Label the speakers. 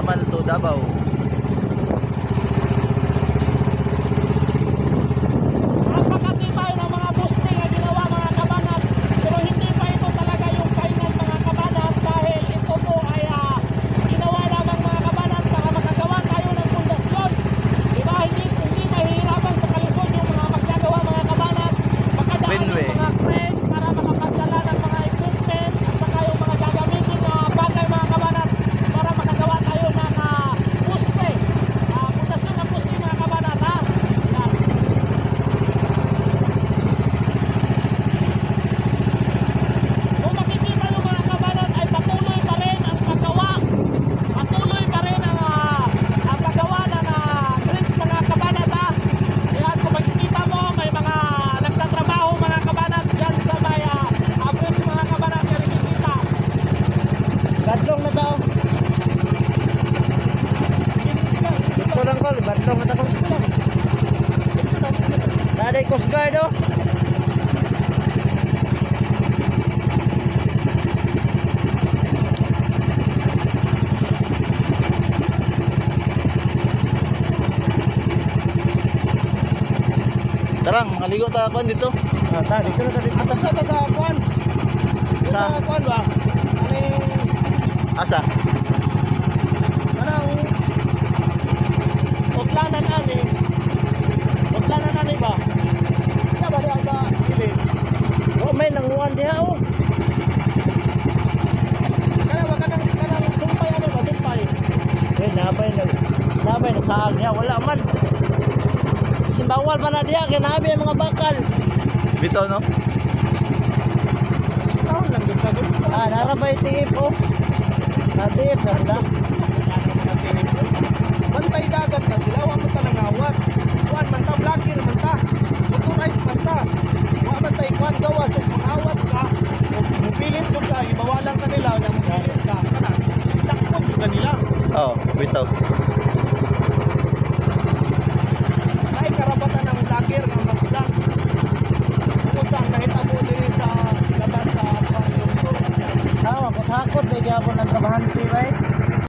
Speaker 1: Naman to Davao.
Speaker 2: Napakatibay ng mga boosting na ginawa mga kabanat, pero hindi pa ito talaga yung kainan mga kabanat dahil ito po ay ginawa lamang mga kabanat para makagawa tayo ng pundasyon. Diba? Hindi mahihirapan sa kalisod yung mga magagawa mga kabanat, makadaan ng mga crane para makapagdala ng mga equipment at saka yung mga gagamitin na bagay mga kabanat para makagawa tayo ng puste. Pundasyon ng puste mga kabanat ha. Yan. Kung makikita nyo mga kabanat ay patuloy pa rin ang paggawa. Patuloy pa rin ang paggawa ng bridge mga kabanat ha. Yan, kung makikita mo may mga nagtatrabaho mga kabanat dyan sa may bridge mga kabanat yan nakikita. Badlong na daw.
Speaker 3: Ito lang ko, batlong na ako. Naday Coast Guard oh.
Speaker 1: Tarang, makaligo tayo ako dito.
Speaker 3: Dito na dito.
Speaker 2: Atas sa kuan. Sa kuan ba?
Speaker 1: Asa?
Speaker 2: Anong Utlanan ani? Utlanan ani ba? Sa bali sa gilid.
Speaker 3: Oh, may nanguan diha oh.
Speaker 2: Kana ba kanang sumpay ano ba sumpay?
Speaker 3: Nabay na saan diha wala man. Simbawal pa na diha kay nabi ang mga bakal.
Speaker 1: Bito no?
Speaker 2: Taon lang gud kagud.
Speaker 3: Narabay tingip oh. Nadip na.
Speaker 2: Bantay dagat na sila wa man ta nangawat. Kuan man ta blocker man ta. Motorize man ta. Wa man ta kuan gawas ug mangawat ka. Mupilit jud ka ibawalan ka nila nang mupilit ka. Kana takpon jud kanila.
Speaker 1: Oh, bito.